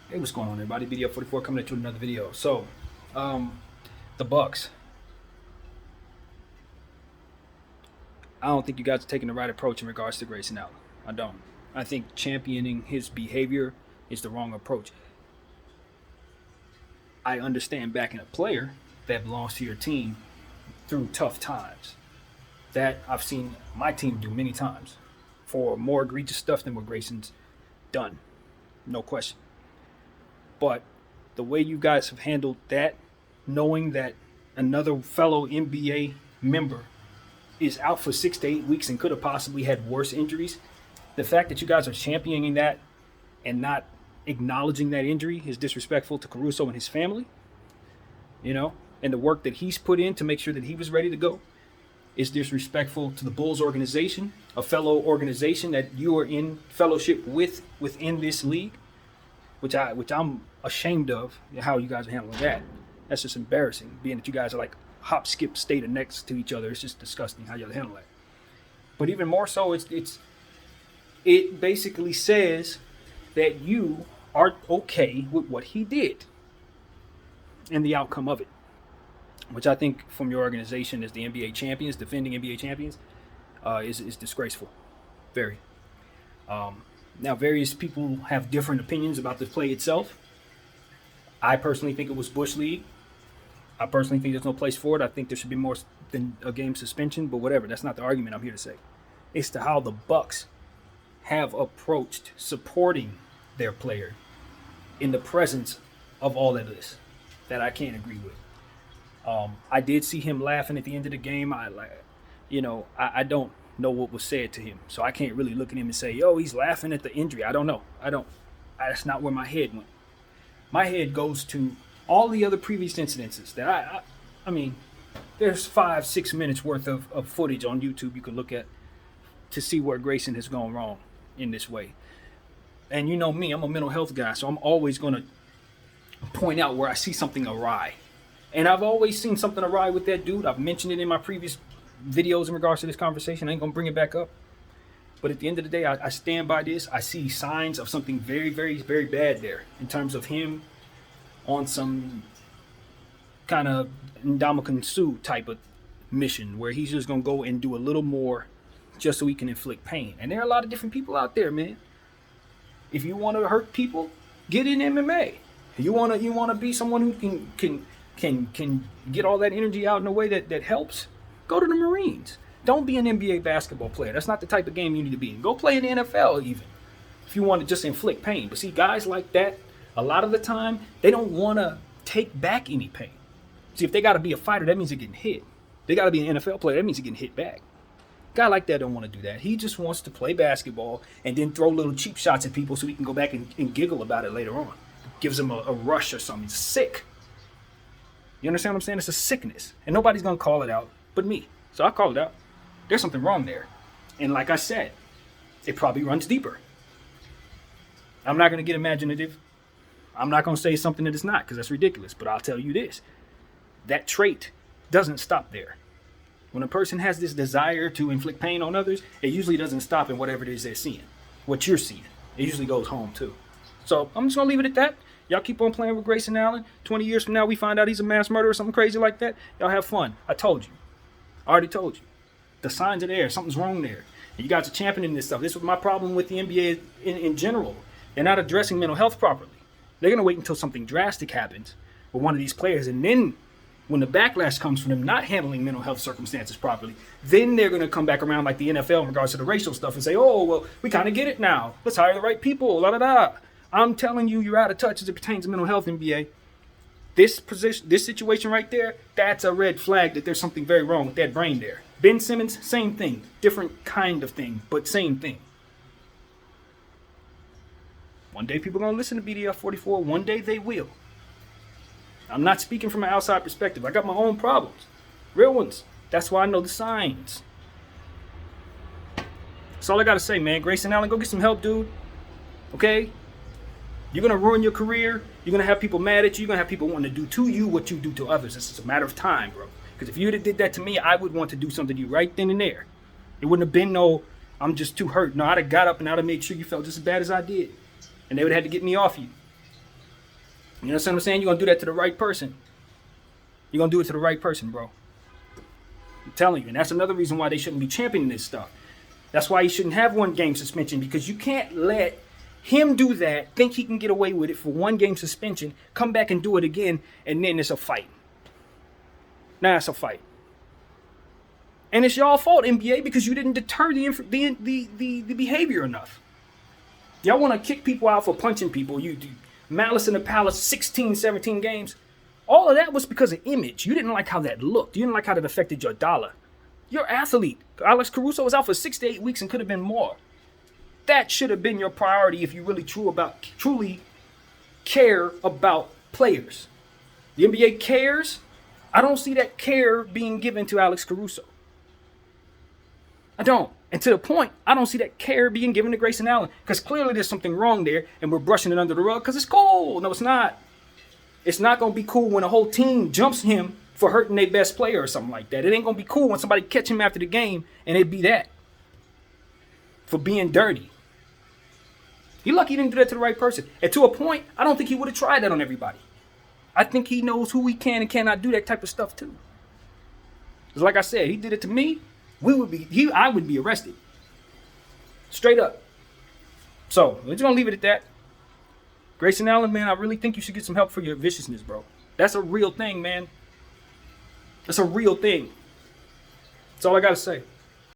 Hey, what's going on, everybody? BDF 44 coming at you with another video. So, the Bucks. I don't think you guys are taking the right approach in regards to Grayson Allen. I don't. I think championing his behavior is the wrong approach. I understand backing a player that belongs to your team through tough times. That I've seen my team do many times for more egregious stuff than what Grayson's done. No question. But the way you guys have handled that, knowing that another fellow NBA member is out for 6 to 8 weeks and could have possibly had worse injuries, the fact that you guys are championing that and not acknowledging that injury is disrespectful to Caruso and his family, and the work that he's put in to make sure that he was ready to go is disrespectful to the Bulls organization, a fellow organization that you are in fellowship with within this league, which I'm ashamed of how you guys are handling that. That's just embarrassing, being that you guys are like hop, skip, state of next to each other. It's just disgusting how you handle that. But even more so, it basically says that you are okay with what he did and the outcome of it, which I think from your organization as the NBA champions, defending NBA champions, is disgraceful. Very. Now, various people have different opinions about the play itself. I personally think it was Bush League. I personally think there's no place for it. I think there should be more than a game suspension, but whatever. That's not the argument I'm here to say. It's to how the Bucks have approached supporting their player in the presence of all of this that I can't agree with. I did see him laughing at the end of the game. I don't know what was said to him, so I can't really look at him and say, "Yo, he's laughing at the injury." I don't know. That's not where my head went. My head goes to all the other previous incidences that I mean, there's 5-6 minutes worth of footage on YouTube you can look at to see where Grayson has gone wrong in this way. And you know me, I'm a mental health guy, so I'm always going to point out where I see something awry. And I've always seen something awry with that dude. I've mentioned it in my previous videos in regards to this conversation. I ain't going to bring it back up. But at the end of the day, I stand by this. I see signs of something very, very, very bad there in terms of him on some kind of Ndamukong Suh type of mission where he's just going to go and do a little more just so he can inflict pain. And there are a lot of different people out there, man. If you want to hurt people, get in MMA. You want to be someone who can get all that energy out in a way that helps, go to the Marines. Don't be an NBA basketball player. That's not the type of game you need to be in. Go play in the NFL even if you want to just inflict pain. But see, guys like that, a lot of the time, they don't want to take back any pain. See, if they got to be a fighter, that means they're getting hit. They got to be an NFL player, that means they're getting hit back. A guy like that don't want to do that. He just wants to play basketball and then throw little cheap shots at people so he can go back and giggle about it later on. Gives him a rush or something. It's sick. You understand what I'm saying? It's a sickness. And nobody's going to call it out but me. So I call it out. There's something wrong there. And like I said, it probably runs deeper. I'm not going to get imaginative. I'm not going to say something that it's not because that's ridiculous. But I'll tell you this. That trait doesn't stop there. When a person has this desire to inflict pain on others, it usually doesn't stop in whatever it is they're seeing. What you're seeing. It usually goes home too. So I'm just going to leave it at that. Y'all keep on playing with Grayson Allen. 20 years from now, we find out he's a mass murderer or something crazy like that. Y'all have fun. I told you. I already told you. The signs are there. Something's wrong there. And you guys are championing this stuff. This was my problem with the NBA in general. They're not addressing mental health properly. They're going to wait until something drastic happens with one of these players. And then when the backlash comes from them not handling mental health circumstances properly, then they're going to come back around like the NFL in regards to the racial stuff and say, oh, well, we kind of get it now. Let's hire the right people. La da da. I'm telling you, you're out of touch as it pertains to mental health, NBA. This situation right there, that's a red flag that there's something very wrong with that brain there. Ben Simmons, same thing. Different kind of thing, but same thing. One day people are going to listen to BDF 44. One day they will. I'm not speaking from an outside perspective. I got my own problems. Real ones. That's why I know the signs. That's all I got to say, man. Grayson Allen, go get some help, dude. Okay? You're going to ruin your career. You're going to have people mad at you. You're going to have people wanting to do to you what you do to others. It's just a matter of time, bro. Because if you did that to me, I would want to do something to you right then and there. It wouldn't have been no, I'm just too hurt. No, I'd have got up and I'd have made sure you felt just as bad as I did. And they would have had to get me off you. You know what I'm saying? You're going to do that to the right person. You're going to do it to the right person, bro. I'm telling you. And that's another reason why they shouldn't be championing this stuff. That's why he shouldn't have 1 game suspension, because you can't let him do that, think he can get away with it for 1 game suspension, come back and do it again, and then it's a fight. Now it's a fight. And it's y'all fault, NBA, because you didn't deter the behavior enough. Y'all want to kick people out for punching people. You do Malice in the Palace, 16, 17 games. All of that was because of image. You didn't like how that looked. You didn't like how that affected your dollar. Your athlete, Alex Caruso, was out for 6 to 8 weeks and could have been more. That should have been your priority if you really truly care about players. The NBA cares. I don't see that care being given to Alex Caruso. I don't. And to the point, I don't see that care being given to Grayson Allen, because clearly there's something wrong there and we're brushing it under the rug because it's cool. No, it's not. It's not going to be cool when a whole team jumps him for hurting their best player or something like that. It ain't going to be cool when somebody catch him after the game and it be that. For being dirty. He lucky he didn't do that to the right person. And to a point, I don't think he would have tried that on everybody. I think he knows who he can and cannot do that type of stuff too. Because like I said, he did it to me, I would be arrested. Straight up. So, we're just going to leave it at that. Grayson Allen, man, I really think you should get some help for your viciousness, bro. That's a real thing, man. That's a real thing. That's all I got to say.